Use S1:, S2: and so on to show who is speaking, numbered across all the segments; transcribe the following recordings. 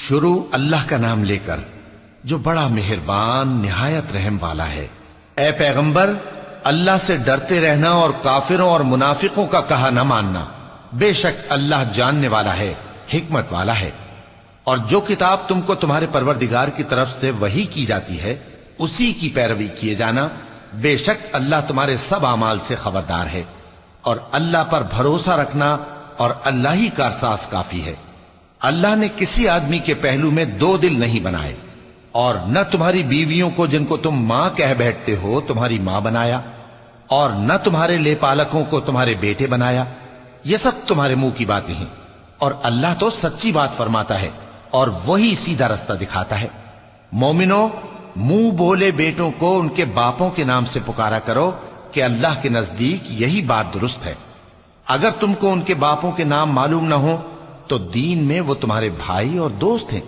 S1: شروع اللہ کا نام لے کر جو بڑا مہربان نہایت رحم والا ہے۔ اے پیغمبر، اللہ سے ڈرتے رہنا اور کافروں اور منافقوں کا کہا نہ ماننا۔ بے شک اللہ جاننے والا ہے، حکمت والا ہے۔ اور جو کتاب تم کو تمہارے پروردگار کی طرف سے وحی کی جاتی ہے اسی کی پیروی کیے جانا۔ بے شک اللہ تمہارے سب اعمال سے خبردار ہے۔ اور اللہ پر بھروسہ رکھنا اور اللہ ہی کارساز کافی ہے۔ اللہ نے کسی آدمی کے پہلو میں دو دل نہیں بنائے، اور نہ تمہاری بیویوں کو جن کو تم ماں کہہ بیٹھتے ہو تمہاری ماں بنایا، اور نہ تمہارے لے پالکوں کو تمہارے بیٹے بنایا۔ یہ سب تمہارے منہ کی باتیں ہیں، اور اللہ تو سچی بات فرماتا ہے اور وہی سیدھا رستہ دکھاتا ہے۔ مومنو، منہ بولے بیٹوں کو ان کے باپوں کے نام سے پکارا کرو کہ اللہ کے نزدیک یہی بات درست ہے۔ اگر تم کو ان کے باپوں کے نام معلوم نہ ہو تو دین میں وہ تمہارے بھائی اور دوست ہیں،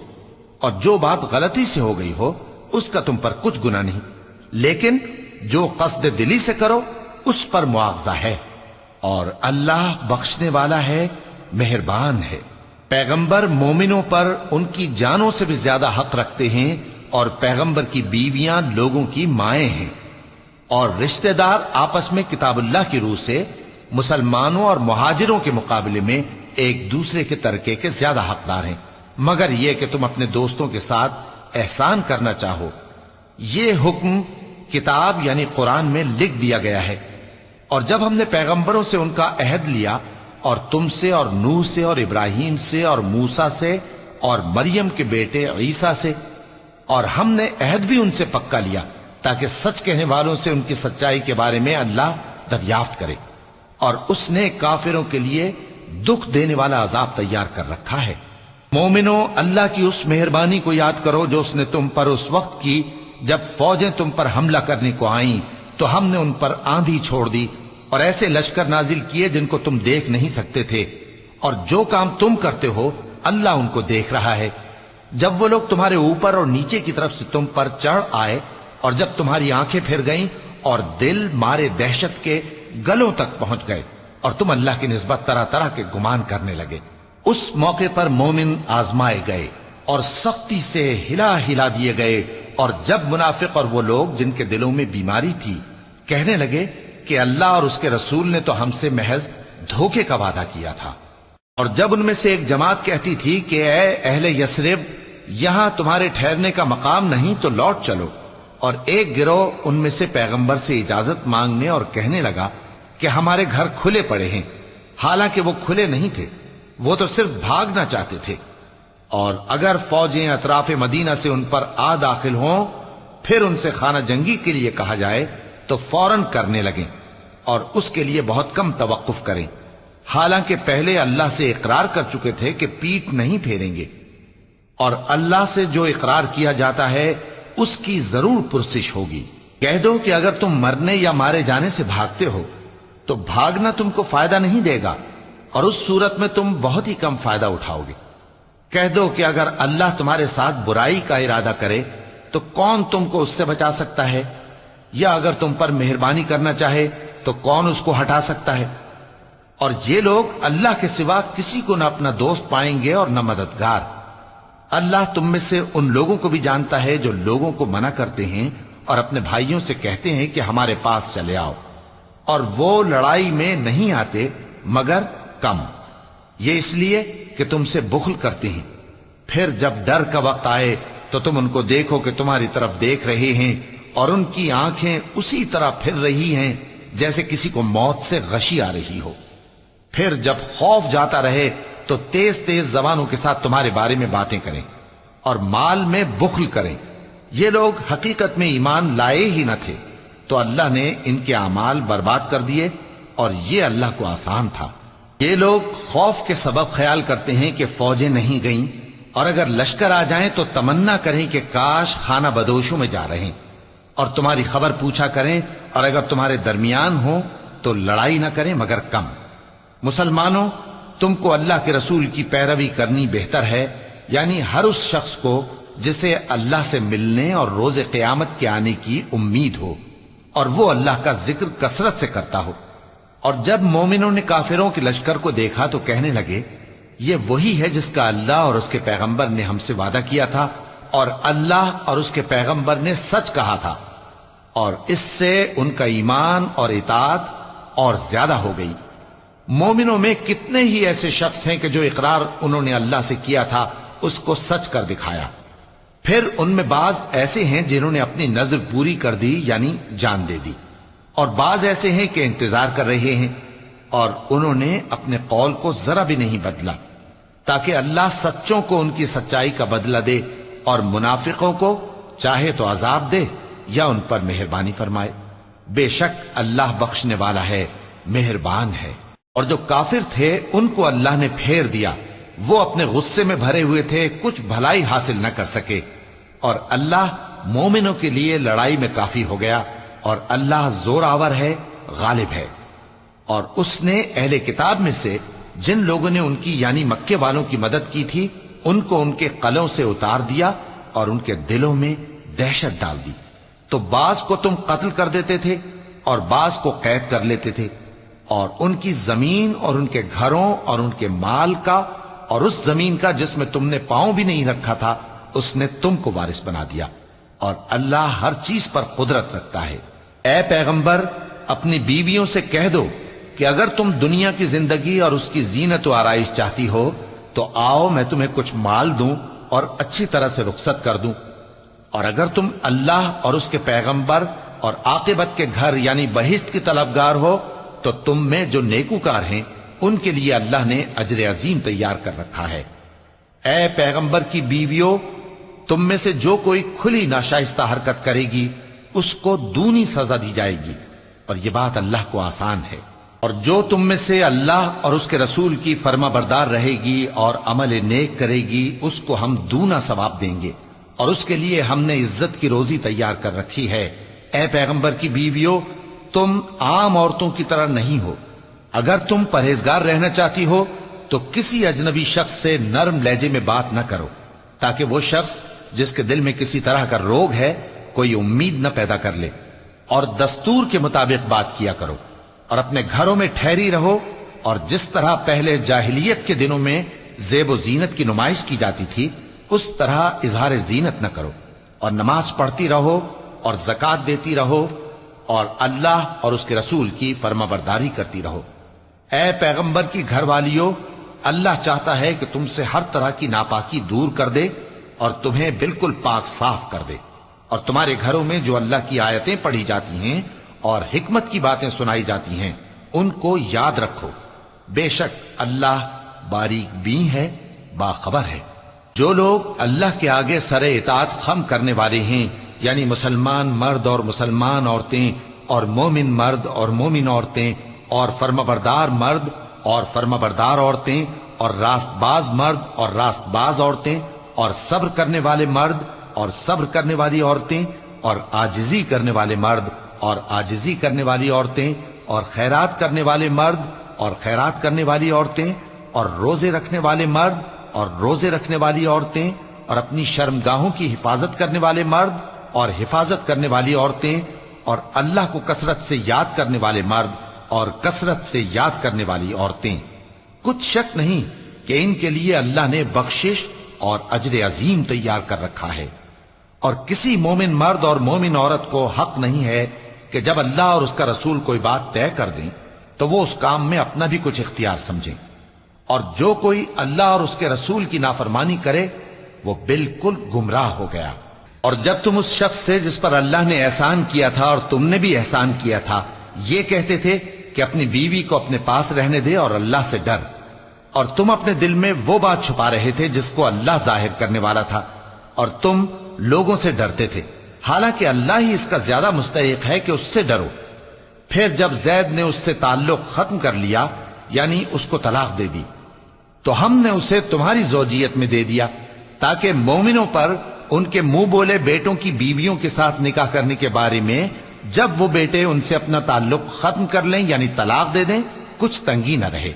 S1: اور جو بات غلطی سے ہو گئی ہو اس کا تم پر کچھ گناہ نہیں، لیکن جو قصد دلی سے کرو اس پر مواخذہ ہے، اور اللہ بخشنے والا ہے، مہربان ہے۔ پیغمبر مومنوں پر ان کی جانوں سے بھی زیادہ حق رکھتے ہیں، اور پیغمبر کی بیویاں لوگوں کی مائیں ہیں، اور رشتہ دار آپس میں کتاب اللہ کی روح سے مسلمانوں اور مہاجروں کے مقابلے میں ایک دوسرے کے ترکے کے زیادہ حقدار ہیں، مگر یہ کہ تم اپنے دوستوں کے ساتھ احسان کرنا چاہو۔ یہ حکم کتاب یعنی قرآن میں لکھ دیا گیا ہے۔ اور جب ہم نے پیغمبروں سے ان کا عہد لیا، اور تم سے اور نوح سے اور ابراہیم سے اور موسیٰ سے اور مریم کے بیٹے عیسیٰ سے، اور ہم نے عہد بھی ان سے پکا لیا تاکہ سچ کہنے والوں سے ان کی سچائی کے بارے میں اللہ دریافت کرے، اور اس نے کافروں کے لیے دکھ دینے والا عذاب تیار کر رکھا ہے۔ مومنو، اللہ کی اس مہربانی کو یاد کرو جو اس نے تم پر اس وقت کی جب فوجیں تم پر حملہ کرنے کو آئیں تو ہم نے ان پر آندھی چھوڑ دی اور ایسے لشکر نازل کیے جن کو تم دیکھ نہیں سکتے تھے، اور جو کام تم کرتے ہو اللہ ان کو دیکھ رہا ہے۔ جب وہ لوگ تمہارے اوپر اور نیچے کی طرف سے تم پر چڑھ آئے، اور جب تمہاری آنکھیں پھر گئیں اور دل مارے دہشت کے گلوں تک پہنچ گئے، اور تم اللہ کی نسبت طرح طرح کے گمان کرنے لگے، اس موقع پر مومن آزمائے گئے اور سختی سے ہلا ہلا دیے گئے۔ اور جب منافق اور وہ لوگ جن کے دلوں میں بیماری تھی کہنے لگے کہ اللہ اور اس کے رسول نے تو ہم سے محض دھوکے کا وعدہ کیا تھا، اور جب ان میں سے ایک جماعت کہتی تھی کہ اے اہل یثرب، یہاں تمہارے ٹھہرنے کا مقام نہیں تو لوٹ چلو، اور ایک گروہ ان میں سے پیغمبر سے اجازت مانگنے اور کہنے لگا کہ ہمارے گھر کھلے پڑے ہیں، حالانکہ وہ کھلے نہیں تھے، وہ تو صرف بھاگنا چاہتے تھے۔ اور اگر فوجیں اطراف مدینہ سے ان پر آ داخل ہوں پھر ان سے خانہ جنگی کے لیے کہا جائے تو فوراً کرنے لگیں، اور اس کے لیے بہت کم توقف کریں، حالانکہ پہلے اللہ سے اقرار کر چکے تھے کہ پیٹ نہیں پھیریں گے، اور اللہ سے جو اقرار کیا جاتا ہے اس کی ضرور پرسش ہوگی۔ کہہ دو کہ اگر تم مرنے یا مارے جانے سے بھاگتے ہو تو بھاگنا تم کو فائدہ نہیں دے گا، اور اس صورت میں تم بہت ہی کم فائدہ اٹھاؤ گے۔ کہہ دو کہ اگر اللہ تمہارے ساتھ برائی کا ارادہ کرے تو کون تم کو اس سے بچا سکتا ہے، یا اگر تم پر مہربانی کرنا چاہے تو کون اس کو ہٹا سکتا ہے۔ اور یہ لوگ اللہ کے سوا کسی کو نہ اپنا دوست پائیں گے اور نہ مددگار۔ اللہ تم میں سے ان لوگوں کو بھی جانتا ہے جو لوگوں کو منع کرتے ہیں اور اپنے بھائیوں سے کہتے ہیں کہ ہمارے پاس چلے آؤ، اور وہ لڑائی میں نہیں آتے مگر کم، یہ اس لیے کہ تم سے بخل کرتے ہیں۔ پھر جب ڈر کا وقت آئے تو تم ان کو دیکھو کہ تمہاری طرف دیکھ رہے ہیں، اور ان کی آنکھیں اسی طرح پھر رہی ہیں جیسے کسی کو موت سے غشی آ رہی ہو۔ پھر جب خوف جاتا رہے تو تیز تیز زبانوں کے ساتھ تمہارے بارے میں باتیں کریں اور مال میں بخل کریں۔ یہ لوگ حقیقت میں ایمان لائے ہی نہ تھے، تو اللہ نے ان کے اعمال برباد کر دیے، اور یہ اللہ کو آسان تھا۔ یہ لوگ خوف کے سبب خیال کرتے ہیں کہ فوجیں نہیں گئیں، اور اگر لشکر آ جائیں تو تمنا کریں کہ کاش خانہ بدوشوں میں جا رہے، اور تمہاری خبر پوچھا کریں، اور اگر تمہارے درمیان ہو تو لڑائی نہ کریں مگر کم۔ مسلمانوں، تم کو اللہ کے رسول کی پیروی کرنی بہتر ہے، یعنی ہر اس شخص کو جسے اللہ سے ملنے اور روز قیامت کے آنے کی امید ہو، اور وہ اللہ کا ذکر کثرت سے کرتا ہو۔ اور جب مومنوں نے کافروں کے لشکر کو دیکھا تو کہنے لگے یہ وہی ہے جس کا اللہ اور اس کے پیغمبر نے ہم سے وعدہ کیا تھا، اور اللہ اور اس کے پیغمبر نے سچ کہا تھا، اور اس سے ان کا ایمان اور اطاعت اور زیادہ ہو گئی۔ مومنوں میں کتنے ہی ایسے شخص ہیں کہ جو اقرار انہوں نے اللہ سے کیا تھا اس کو سچ کر دکھایا۔ پھر ان میں بعض ایسے ہیں جنہوں نے اپنی نظر پوری کر دی، یعنی جان دے دی، اور بعض ایسے ہیں کہ انتظار کر رہے ہیں، اور انہوں نے اپنے قول کو ذرا بھی نہیں بدلا، تاکہ اللہ سچوں کو ان کی سچائی کا بدلہ دے اور منافقوں کو چاہے تو عذاب دے یا ان پر مہربانی فرمائے۔ بے شک اللہ بخشنے والا ہے، مہربان ہے۔ اور جو کافر تھے ان کو اللہ نے پھیر دیا، وہ اپنے غصے میں بھرے ہوئے تھے، کچھ بھلائی حاصل نہ کر سکے، اور اللہ مومنوں کے لیے لڑائی میں کافی ہو گیا، اور اللہ زور آور ہے، غالب ہے۔ اور اس نے اہل کتاب میں سے جن لوگوں نے ان کی یعنی مکے والوں کی مدد کی تھی ان کو ان کے قلعوں سے اتار دیا اور ان کے دلوں میں دہشت ڈال دی، تو بعض کو تم قتل کر دیتے تھے اور بعض کو قید کر لیتے تھے، اور ان کی زمین اور ان کے گھروں اور ان کے مال کا اور اس زمین کا جس میں تم نے پاؤں بھی نہیں رکھا تھا اس نے تم کو وارث بنا دیا، اور اللہ ہر چیز پر قدرت رکھتا ہے۔ اے پیغمبر اپنی بیویوں سے کہہ دو کہ اگر تم دنیا کی زندگی اور اس کی زینت و آرائش چاہتی ہو تو آؤ میں تمہیں کچھ مال دوں اور اچھی طرح سے رخصت کر دوں، اور اگر تم اللہ اور اس کے پیغمبر اور عاقبت کے گھر یعنی بہشت کی طلبگار ہو تو تم میں جو نیکوکار ہیں ان کے لیے اللہ نے اجر عظیم تیار کر رکھا ہے۔ اے پیغمبر کی بیویوں، تم میں سے جو کوئی کھلی ناشائستہ حرکت کرے گی اس کو دونی سزا دی جائے گی، اور یہ بات اللہ کو آسان ہے۔ اور جو تم میں سے اللہ اور اس کے رسول کی فرما بردار رہے گی اور عمل نیک کرے گی اس کو ہم دونا ثواب دیں گے، اور اس کے لیے ہم نے عزت کی روزی تیار کر رکھی ہے۔ اے پیغمبر کی بیویوں، تم عام عورتوں کی طرح نہیں ہو، اگر تم پرہیزگار رہنا چاہتی ہو تو کسی اجنبی شخص سے نرم لہجے میں بات نہ کرو، تاکہ وہ شخص جس کے دل میں کسی طرح کا روگ ہے کوئی امید نہ پیدا کر لے، اور دستور کے مطابق بات کیا کرو، اور اپنے گھروں میں ٹھہری رہو، اور جس طرح پہلے جاہلیت کے دنوں میں زیب و زینت کی نمائش کی جاتی تھی اس طرح اظہار زینت نہ کرو، اور نماز پڑھتی رہو اور زکوٰۃ دیتی رہو، اور اللہ اور اس کے رسول کی فرما برداری کرتی رہو۔ اے پیغمبر کی گھر والیوں، اللہ چاہتا ہے کہ تم سے ہر طرح کی ناپاکی دور کر دے اور تمہیں بالکل پاک صاف کر دے، اور تمہارے گھروں میں جو اللہ کی آیتیں پڑھی جاتی ہیں اور حکمت کی باتیں سنائی جاتی ہیں ان کو یاد رکھو، بے شک اللہ باریک بین ہے، باخبر ہے۔ جو لوگ اللہ کے آگے سر اطاعت خم کرنے والے ہیں یعنی مسلمان مرد اور مسلمان عورتیں اور مومن مرد اور مومن عورتیں اور فرما بردار مرد اور فرما بردار عورتیں اور راست باز مرد اور راست باز عورتیں اور صبر کرنے والے مرد اور صبر کرنے والی عورتیں اور عاجزی کرنے والے مرد اور عاجزی کرنے والی عورتیں اور خیرات کرنے والے مرد اور خیرات کرنے والی عورتیں اور روزے رکھنے والے مرد اور روزے رکھنے والی عورتیں اور اپنی شرمگاہوں کی حفاظت کرنے والے مرد اور حفاظت کرنے والی عورتیں اور اللہ کو کثرت سے یاد کرنے والے مرد اور کثرت سے یاد کرنے والی عورتیں۔ کچھ شک نہیں کہ ان کے لیے اللہ نے بخشش اور اجر عظیم تیار کر رکھا ہے۔ اور کسی مومن مرد اور مومن عورت کو حق نہیں ہے کہ جب اللہ اور اس کا رسول کوئی بات طے کر دیں تو وہ اس کام میں اپنا بھی کچھ اختیار سمجھیں، اور جو کوئی اللہ اور اس کے رسول کی نافرمانی کرے وہ بالکل گمراہ ہو گیا۔ اور جب تم اس شخص سے جس پر اللہ نے احسان کیا تھا اور تم نے بھی احسان کیا تھا یہ کہتے تھے کہ اپنی بیوی کو اپنے پاس رہنے دے اور اللہ سے ڈر، اور تم اپنے دل میں وہ بات چھپا رہے تھے جس کو اللہ ظاہر کرنے والا تھا، اور تم لوگوں سے ڈرتے تھے، حالانکہ اللہ ہی اس کا زیادہ مستحق ہے کہ اس سے ڈرو۔ پھر جب زید نے اس سے تعلق ختم کر لیا یعنی اس کو طلاق دے دی تو ہم نے اسے تمہاری زوجیت میں دے دیا تاکہ مومنوں پر ان کے منہ بولے بیٹوں کی بیویوں کے ساتھ نکاح کرنے کے بارے میں جب وہ بیٹے ان سے اپنا تعلق ختم کر لیں یعنی طلاق دے دیں کچھ تنگی نہ رہے،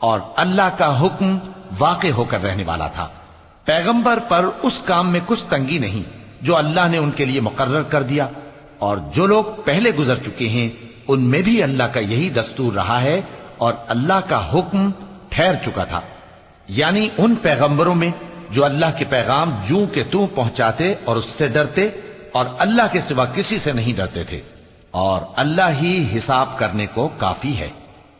S1: اور اللہ کا حکم واقع ہو کر رہنے والا تھا۔ پیغمبر پر اس کام میں کچھ تنگی نہیں جو اللہ نے ان کے لیے مقرر کر دیا، اور جو لوگ پہلے گزر چکے ہیں ان میں بھی اللہ کا یہی دستور رہا ہے اور اللہ کا حکم ٹھہر چکا تھا۔ یعنی ان پیغمبروں میں جو اللہ کے پیغام جوں کہ توں پہنچاتے اور اس سے ڈرتے اور اللہ کے سوا کسی سے نہیں ڈرتے تھے، اور اللہ ہی حساب کرنے کو کافی ہے۔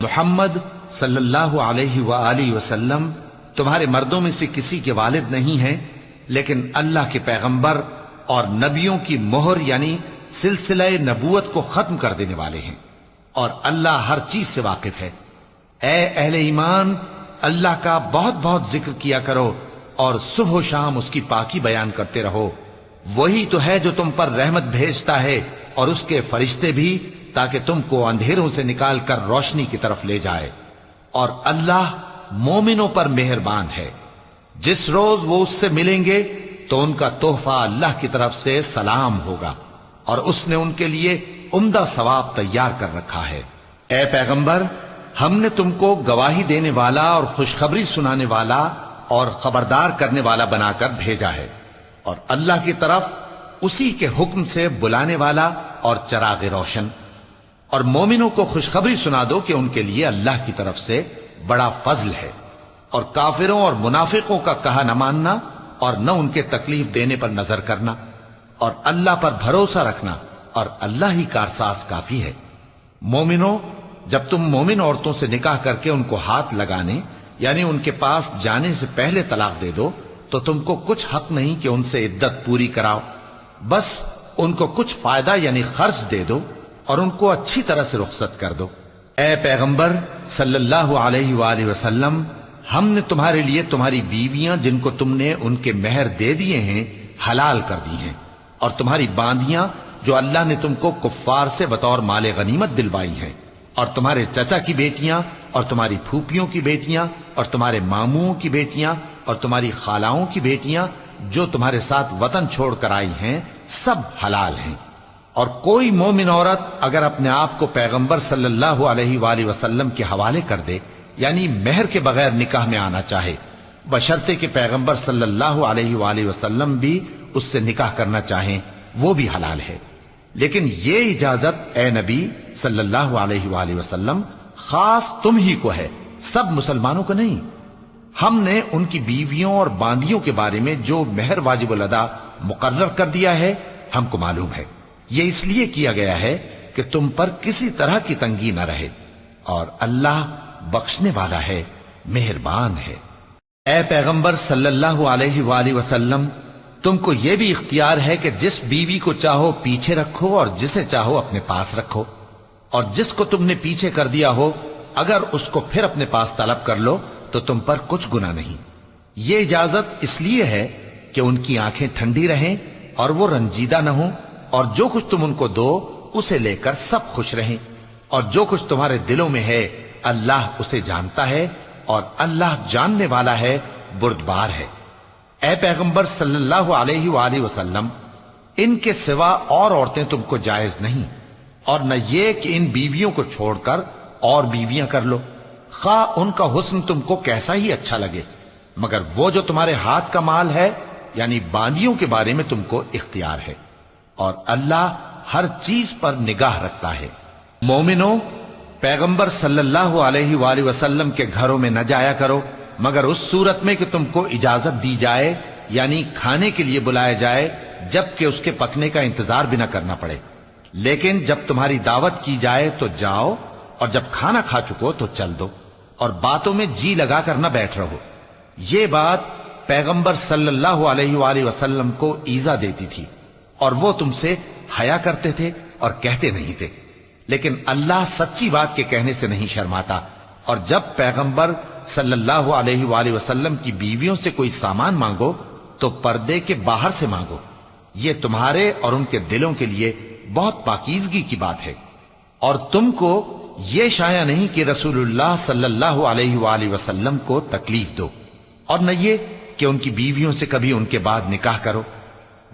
S1: محمد صلی اللہ علیہ وآلہ وسلم تمہارے مردوں میں سے کسی کے والد نہیں ہیں، لیکن اللہ کے پیغمبر اور نبیوں کی مہر یعنی سلسلہ نبوت کو ختم کر دینے والے ہیں، اور اللہ ہر چیز سے واقف ہے۔ اے اہل ایمان، اللہ کا بہت بہت ذکر کیا کرو اور صبح و شام اس کی پاکی بیان کرتے رہو۔ وہی تو ہے جو تم پر رحمت بھیجتا ہے اور اس کے فرشتے بھی، تاکہ تم کو اندھیروں سے نکال کر روشنی کی طرف لے جائے، اور اللہ مومنوں پر مہربان ہے۔ جس روز وہ اس سے ملیں گے تو ان کا تحفہ اللہ کی طرف سے سلام ہوگا، اور اس نے ان کے لیے عمدہ ثواب تیار کر رکھا ہے۔ اے پیغمبر، ہم نے تم کو گواہی دینے والا اور خوشخبری سنانے والا اور خبردار کرنے والا بنا کر بھیجا ہے، اور اللہ کی طرف اسی کے حکم سے بلانے والا اور چراغ روشن۔ اور مومنوں کو خوشخبری سنا دو کہ ان کے لیے اللہ کی طرف سے بڑا فضل ہے، اور کافروں اور منافقوں کا کہا نہ ماننا اور نہ ان کے تکلیف دینے پر نظر کرنا، اور اللہ پر بھروسہ رکھنا، اور اللہ ہی کارساز کافی ہے۔ مومنوں، جب تم مومن عورتوں سے نکاح کر کے ان کو ہاتھ لگانے یعنی ان کے پاس جانے سے پہلے طلاق دے دو تو تم کو کچھ حق نہیں کہ ان سے عدت پوری کراؤ، بس ان کو کچھ فائدہ یعنی خرچ دے دو اور ان کو اچھی طرح سے رخصت کر دو۔ اے پیغمبر صلی اللہ علیہ وآلہ وسلم، ہم نے تمہارے لیے تمہاری بیویاں جن کو تم نے ان کے مہر دے دیے ہیں حلال کر دی ہیں، اور تمہاری باندیاں جو اللہ نے تم کو کفار سے بطور مال غنیمت دلوائی ہیں، اور تمہارے چچا کی بیٹیاں اور تمہاری پھوپھیوں کی بیٹیاں اور تمہارے ماموں کی بیٹیاں اور تمہاری خالاؤں کی بیٹیاں جو تمہارے ساتھ وطن چھوڑ کر آئی ہیں، سب حلال ہیں۔ اور کوئی مومن عورت اگر اپنے آپ کو پیغمبر صلی اللہ علیہ وآلہ وسلم کے حوالے کر دے یعنی مہر کے بغیر نکاح میں آنا چاہے، بشرطے کہ پیغمبر صلی اللہ علیہ وآلہ وسلم بھی اس سے نکاح کرنا چاہیں، وہ بھی حلال ہے۔ لیکن یہ اجازت اے نبی صلی اللہ علیہ وآلہ وسلم خاص تم ہی کو ہے، سب مسلمانوں کو نہیں۔ ہم نے ان کی بیویوں اور باندیوں کے بارے میں جو مہر واجب الادا مقرر کر دیا ہے ہم کو معلوم ہے، یہ اس لیے کیا گیا ہے کہ تم پر کسی طرح کی تنگی نہ رہے، اور اللہ بخشنے والا ہے، مہربان ہے۔ اے پیغمبر صلی اللہ علیہ وآلہ وسلم، تم کو یہ بھی اختیار ہے کہ جس بیوی کو چاہو پیچھے رکھو اور جسے چاہو اپنے پاس رکھو، اور جس کو تم نے پیچھے کر دیا ہو اگر اس کو پھر اپنے پاس طلب کر لو تو تم پر کچھ گناہ نہیں۔ یہ اجازت اس لیے ہے کہ ان کی آنکھیں ٹھنڈی رہیں اور وہ رنجیدہ نہ ہوں، اور جو کچھ تم ان کو دو اسے لے کر سب خوش رہیں، اور جو کچھ تمہارے دلوں میں ہے اللہ اسے جانتا ہے، اور اللہ جاننے والا ہے، بردبار ہے۔ اے پیغمبر صلی اللہ علیہ وآلہ وسلم، ان کے سوا اور عورتیں تم کو جائز نہیں، اور نہ یہ کہ ان بیویوں کو چھوڑ کر اور بیویاں کر لو، خواہ ان کا حسن تم کو کیسا ہی اچھا لگے، مگر وہ جو تمہارے ہاتھ کا مال ہے یعنی باندیوں کے بارے میں تم کو اختیار ہے، اور اللہ ہر چیز پر نگاہ رکھتا ہے۔ مومنوں، پیغمبر صلی اللہ علیہ وآلہ وسلم کے گھروں میں نہ جایا کرو مگر اس صورت میں کہ تم کو اجازت دی جائے یعنی کھانے کے لیے بلایا جائے جبکہ اس کے پکنے کا انتظار بھی نہ کرنا پڑے، لیکن جب تمہاری دعوت کی جائے تو جاؤ، اور جب کھانا کھا چکو تو چل دو، اور باتوں میں جی لگا کر نہ بیٹھ رہو۔ یہ بات پیغمبر صلی اللہ علیہ وآلہ وسلم کو ایذا دیتی تھی، اور وہ تم سے حیا کرتے تھے اور کہتے نہیں تھے، لیکن اللہ سچی بات کے کہنے سے نہیں شرماتا، اور جب پیغمبر صلی اللہ علیہ وآلہ وسلم کی بیویوں سے کوئی سامان مانگو تو پردے کے باہر سے مانگو، یہ تمہارے اور ان کے دلوں کے لیے بہت پاکیزگی کی بات ہے۔ اور تم کو یہ شایع نہیں کہ رسول اللہ صلی اللہ علیہ وآلہ وسلم کو تکلیف دو، اور نہ یہ کہ ان کی بیویوں سے کبھی ان کے بعد نکاح کرو،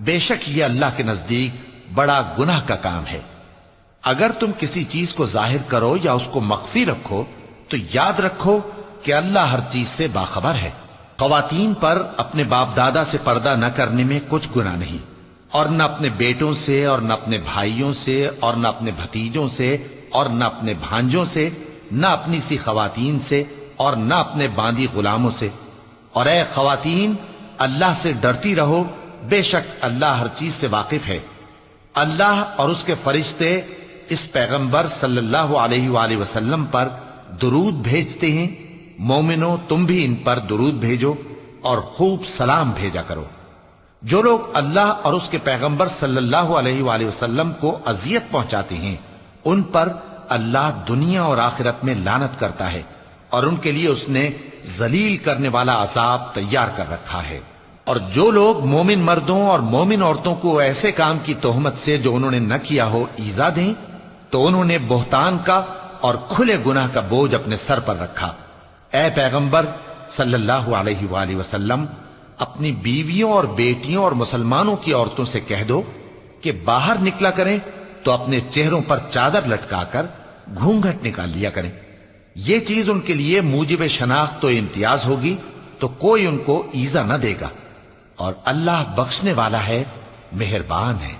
S1: بے شک یہ اللہ کے نزدیک بڑا گناہ کا کام ہے۔ اگر تم کسی چیز کو ظاہر کرو یا اس کو مخفی رکھو تو یاد رکھو کہ اللہ ہر چیز سے باخبر ہے۔ خواتین پر اپنے باپ دادا سے پردہ نہ کرنے میں کچھ گناہ نہیں، اور نہ اپنے بیٹوں سے اور نہ اپنے بھائیوں سے اور نہ اپنے بھتیجوں سے اور نہ اپنے بھانجوں سے، نہ اپنی سی خواتین سے اور نہ اپنے باندی غلاموں سے، اور اے خواتین اللہ سے ڈرتی رہو، بے شک اللہ ہر چیز سے واقف ہے۔ اللہ اور اس کے فرشتے اس پیغمبر صلی اللہ علیہ وآلہ وسلم پر درود بھیجتے ہیں۔ مومنو تم بھی ان پر درود بھیجو اور خوب سلام بھیجا کرو۔ جو لوگ اللہ اور اس کے پیغمبر صلی اللہ علیہ وآلہ وسلم کو اذیت پہنچاتے ہیں ان پر اللہ دنیا اور آخرت میں لعنت کرتا ہے، اور ان کے لیے اس نے ذلیل کرنے والا عذاب تیار کر رکھا ہے۔ اور جو لوگ مومن مردوں اور مومن عورتوں کو ایسے کام کی تہمت سے جو انہوں نے نہ کیا ہو ایذا دیں تو انہوں نے بہتان کا اور کھلے گناہ کا بوجھ اپنے سر پر رکھا۔ اے پیغمبر صلی اللہ علیہ وآلہ وسلم اپنی بیویوں اور بیٹیوں اور مسلمانوں کی عورتوں سے کہہ دو کہ باہر نکلا کریں تو اپنے چہروں پر چادر لٹکا کر گھونگھٹ نکال لیا کریں۔ یہ چیز ان کے لیے موجب شناخت و امتیاز ہوگی تو کوئی ان کو ایذا نہ دے گا، اور اللہ بخشنے والا ہے، مہربان ہے۔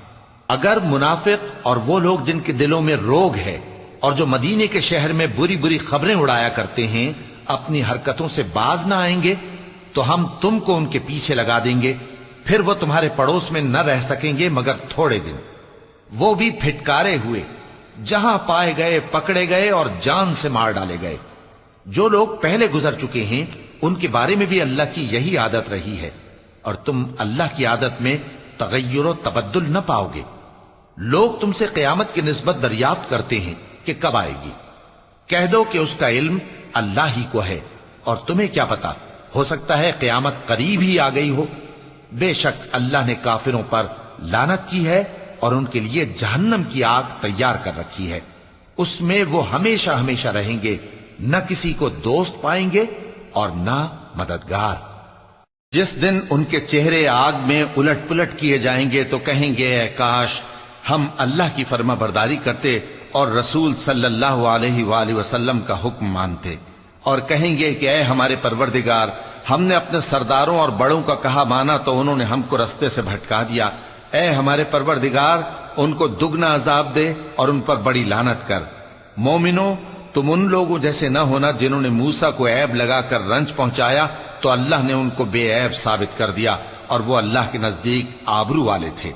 S1: اگر منافق اور وہ لوگ جن کے دلوں میں روگ ہے اور جو مدینے کے شہر میں بری بری خبریں اڑایا کرتے ہیں اپنی حرکتوں سے باز نہ آئیں گے تو ہم تم کو ان کے پیچھے لگا دیں گے، پھر وہ تمہارے پڑوس میں نہ رہ سکیں گے مگر تھوڑے دن، وہ بھی پھٹکارے ہوئے، جہاں پائے گئے پکڑے گئے اور جان سے مار ڈالے گئے۔ جو لوگ پہلے گزر چکے ہیں ان کے بارے میں بھی اللہ کی یہی عادت رہی ہے، اور تم اللہ کی عادت میں تغیر و تبدل نہ پاؤ گے۔ لوگ تم سے قیامت کی نسبت دریافت کرتے ہیں کہ کب آئے گی، کہہ دو کہ اس کا علم اللہ ہی کو ہے، اور تمہیں کیا پتا، ہو سکتا ہے قیامت قریب ہی آ گئی ہو۔ بے شک اللہ نے کافروں پر لعنت کی ہے اور ان کے لیے جہنم کی آگ تیار کر رکھی ہے، اس میں وہ ہمیشہ ہمیشہ رہیں گے، نہ کسی کو دوست پائیں گے اور نہ مددگار۔ جس دن ان کے چہرے آگ میں الٹ پلٹ کیے جائیں گے تو کہیں گے اے کاش ہم اللہ کی فرما برداری کرتے اور رسول صلی اللہ علیہ وآلہ وسلم کا حکم مانتے، اور کہیں گے کہ اے ہمارے پروردگار، ہم نے اپنے سرداروں اور بڑوں کا کہا مانا تو انہوں نے ہم کو رستے سے بھٹکا دیا۔ اے ہمارے پروردگار، ان کو دگنا عذاب دے اور ان پر بڑی لعنت کر۔ مومنو تم ان لوگوں جیسے نہ ہونا جنہوں نے موسیٰ کو عیب لگا کر رنج پہنچایا تو اللہ نے ان کو بے عیب ثابت کر دیا، اور وہ اللہ کے نزدیک آبرو والے تھے۔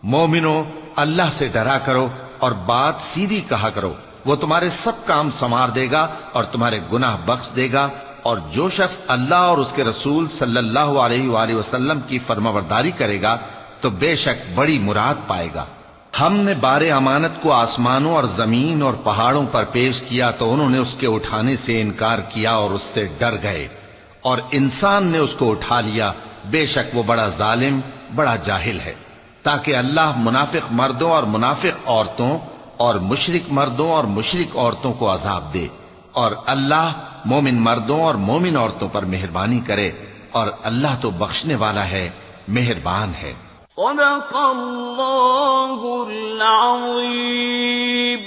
S1: مومنو اللہ سے ڈرا کرو اور بات سیدھی کہا کرو، وہ تمہارے سب کام سنوار دے گا اور تمہارے گناہ بخش دے گا، اور جو شخص اللہ اور اس کے رسول صلی اللہ علیہ وآلہ وسلم کی فرمانبرداری کرے گا تو بے شک بڑی مراد پائے گا۔ ہم نے بار امانت کو آسمانوں اور زمین اور پہاڑوں پر پیش کیا تو انہوں نے اس کے اٹھانے سے انکار کیا اور اس سے ڈر گئے، اور انسان نے اس کو اٹھا لیا، بے شک وہ بڑا ظالم بڑا جاہل ہے۔ تاکہ اللہ منافق مردوں اور منافق عورتوں اور مشرک مردوں اور مشرک عورتوں کو عذاب دے، اور اللہ مومن مردوں اور مومن عورتوں پر مہربانی کرے، اور اللہ تو بخشنے والا ہے، مہربان ہے۔
S2: صدق اللہ العظیم۔